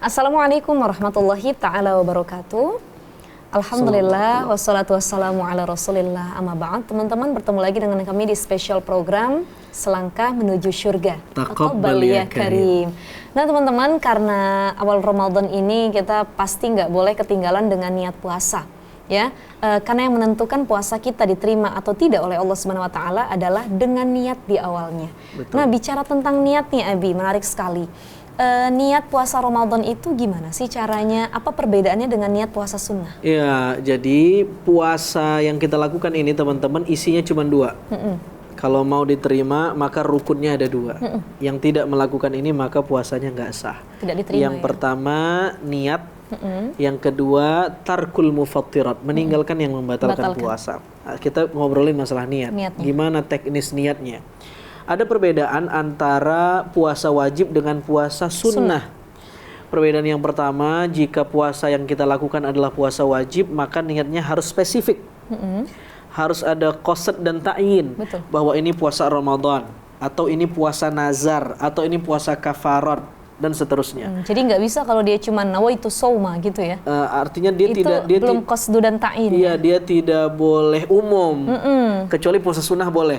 Assalamualaikum warahmatullahi ta'ala wabarakatuh. Alhamdulillah, wassalatu wassalamu ala rasulillah, amma ba'd. Teman-teman, bertemu lagi dengan kami di special program Selangkah Menuju Syurga. Taqabbal ya karim. Nah teman-teman, karena awal Ramadan ini kita pasti nggak boleh ketinggalan dengan niat puasa. Ya, karena yang menentukan puasa kita diterima atau tidak oleh Allah Subhanahu wa taala adalah dengan niat di awalnya. Betul. Nah, bicara tentang niat nih Abi, menarik sekali. Niat puasa Ramadan itu gimana sih caranya? Apa perbedaannya dengan niat puasa sunnah? Ya, jadi puasa yang kita lakukan ini teman-teman isinya cuma dua. Kalau mau diterima maka rukunnya ada dua. Yang tidak melakukan ini maka puasanya nggak sah. Tidak diterima. Yang pertama niat, yang kedua tarkul mufattirat, meninggalkan yang membatalkan puasa. Nah, kita ngobrolin masalah niat. Gimana teknis niatnya? Ada perbedaan antara puasa wajib dengan puasa sunnah. Perbedaan yang pertama, jika puasa yang kita lakukan adalah puasa wajib, maka niatnya harus spesifik. Harus ada qasad dan ta'yin. Bahwa ini puasa Ramadan, atau ini puasa nazar, atau ini puasa kafarat, dan seterusnya. Jadi nggak bisa kalau dia cuma nawaitu shauma gitu ya? Artinya dia itu tidak, belum qasdu dan ta'yin. Iya, dia tidak boleh umum. Kecuali puasa sunnah boleh.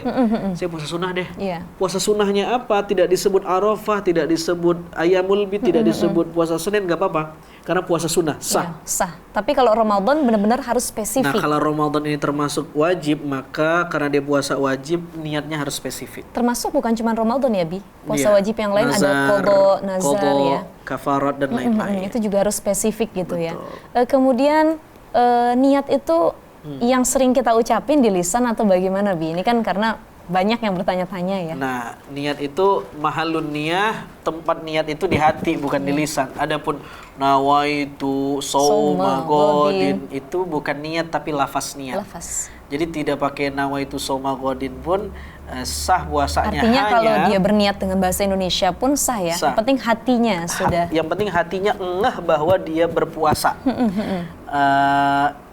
Saya puasa sunnah deh. Puasa sunnahnya apa? Tidak disebut Arafah, tidak disebut Ayamul Bid, tidak disebut puasa Senin, nggak apa-apa. Karena puasa sunnah sah. Sah. Tapi kalau Ramadan benar-benar harus spesifik. Nah, kalau Ramadan ini termasuk wajib, maka karena dia puasa wajib, niatnya harus spesifik. Termasuk bukan cuma Ramadan ya, Bi? Puasa wajib yang lain ada qadha, nazar ya. Kafarat dan lain-lain. Itu juga harus spesifik gitu. Betul. Ya. Kemudian niat itu yang sering kita ucapin di lisan atau bagaimana, Bi? Ini kan karena banyak yang bertanya-tanya ya. Nah, niat itu mahalun niyah, tempat niat itu di hati bukan di lisan. Adapun nawaitu shauma ghadin itu bukan niat tapi lafaz niat. Jadi tidak pakai nawaitu shauma ghadin pun sah puasanya. Artinya kalau dia berniat dengan bahasa Indonesia pun sah ya. Sah. Yang penting hatinya sudah. Yang penting hatinya ngeh bahwa dia berpuasa.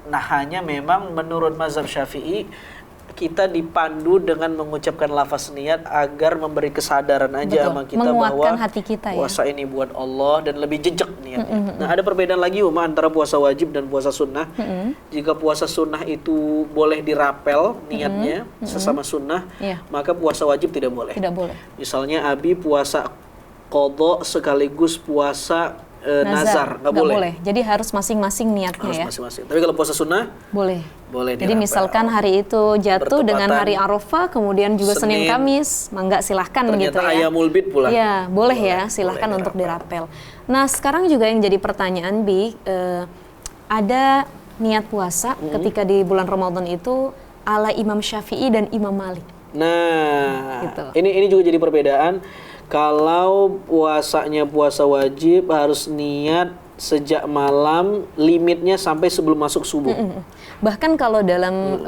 Nah, hanya memang menurut mazhab Syafi'i kita dipandu dengan mengucapkan lafaz niat agar memberi kesadaran aja sama kita bahwa hati kita, puasa ini buat Allah dan lebih jejak niatnya. Nah, ada perbedaan lagi antara puasa wajib dan puasa sunnah. Jika puasa sunnah itu boleh dirapel niatnya sesama sunnah, maka puasa wajib tidak boleh. Tidak boleh. Misalnya Abi puasa qadha sekaligus puasa nazar, nggak boleh. Jadi harus masing-masing niatnya ya. Masing-masing. Tapi kalau puasa sunnah boleh. Boleh. Jadi misalkan hari itu jatuh dengan hari Arafah, kemudian juga Senin Kamis, mangga silahkan gitu ya. Ternyata Ayamul Bid pula. Ya, boleh ya, silahkan untuk dirapel. Nah, sekarang juga yang jadi pertanyaan, Bi, ada niat puasa ketika di bulan Ramadan itu ala Imam Syafi'i dan Imam Malik. Nah, gitu. Ini juga jadi perbedaan. Kalau puasanya puasa wajib harus niat sejak malam, limitnya sampai sebelum masuk subuh. Bahkan kalau dalam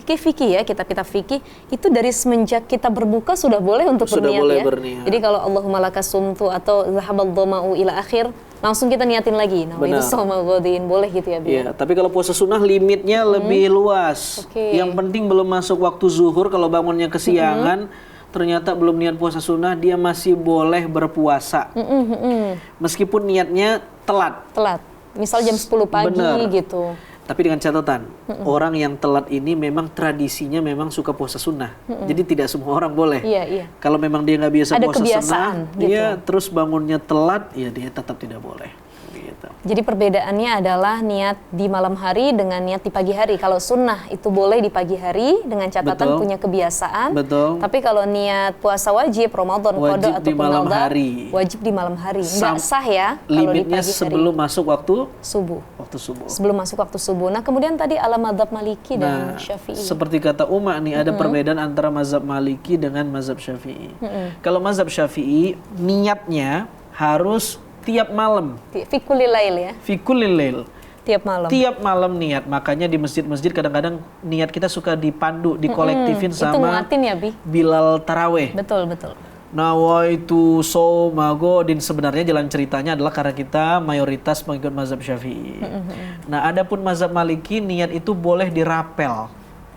fikih ya, kitab fikih itu dari semenjak kita berbuka sudah boleh untuk berniat ya. Jadi kalau Allahumma laka sumtu atau zahabal dhama'u ila akhir, langsung kita niatin lagi. Nah, itu shauma ghadin, boleh gitu ya, Bi. Iya, tapi kalau puasa sunnah limitnya lebih luas. Yang penting belum masuk waktu zuhur, kalau bangunnya kesiangan, ternyata belum niat puasa sunnah, dia masih boleh berpuasa. Meskipun niatnya telat. Misal jam 10 pagi gitu. Tapi dengan catatan, orang yang telat ini memang tradisinya memang suka puasa sunnah. Jadi tidak semua orang boleh. Kalau memang dia nggak biasa puasa sunnah, dia terus bangunnya telat, ya dia tetap tidak boleh. Jadi perbedaannya adalah niat di malam hari dengan niat di pagi hari. Kalau sunnah itu boleh di pagi hari dengan catatan punya kebiasaan. Tapi kalau niat puasa wajib, Ramadan, qadha atau nazar, wajib di malam hari. Nggak sah ya kalau di pagi hari. Sebelum masuk waktu subuh. Sebelum masuk waktu subuh. Nah, kemudian tadi ala mazhab Maliki dan Syafi'i. Seperti kata Uma nih, ada perbedaan antara mazhab Maliki dengan mazhab Syafi'i. Kalau mazhab Syafi'i niatnya harus tiap malam. Fi kulli lail ya. Fi kulli lail. Tiap malam. Tiap malam niat. Makanya di masjid-masjid kadang-kadang niat kita suka dipandu, dikolektifin sama itu muatin ya, Bi. Bilal taraweh. Betul. Nawaitu shauma ghadin, sebenarnya jalan ceritanya adalah karena kita mayoritas mengikut mazhab Syafi'i. Nah, adapun mazhab Maliki niat itu boleh dirapel.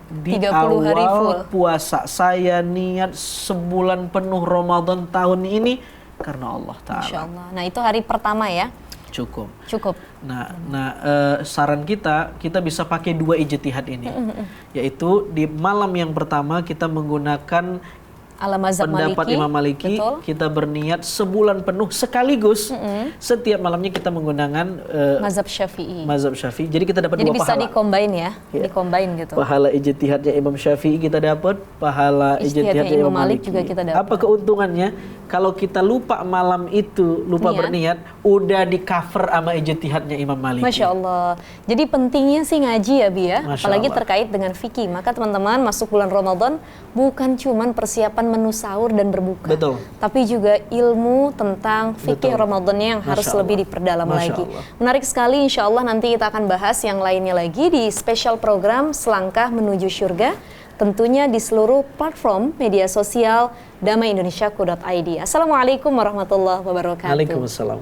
Di 30 hari full puasa. Saya niat sebulan penuh Ramadan tahun ini karena Allah Ta'ala. Masya Allah. Nah, itu hari pertama ya. Cukup. Cukup. Nah, saran kita bisa pakai 2 ijtihad ini, yaitu di malam yang pertama kita menggunakan pendapat Imam Maliki, kita berniat sebulan penuh sekaligus. Setiap malamnya kita menggunakan mazhab Syafi'i. Jadi kita dapat 2 pahala. Jadi bisa dikombain ya, dikombain gitu. Pahala ijtihadnya Imam Syafi'i kita dapat, pahala ijtihadnya Imam Malik juga kita dapat. Apa keuntungannya? Kalau kita lupa malam itu, lupa berniat, udah di cover sama ijtihadnya Imam Malik. Masya Allah. Jadi pentingnya sih ngaji ya Bi ya, apalagi terkait dengan fikih. Maka teman-teman masuk bulan Ramadan bukan cuman persiapan menu sahur dan berbuka, tapi juga ilmu tentang fikih Ramadannya yang harus lebih diperdalam lagi. Menarik sekali, insya Allah nanti kita akan bahas yang lainnya lagi di spesial program Selangkah Menuju Syurga, tentunya di seluruh platform media sosial damaindonesia.co.id. Assalamualaikum warahmatullahi wabarakatuh. Waalaikumsalam.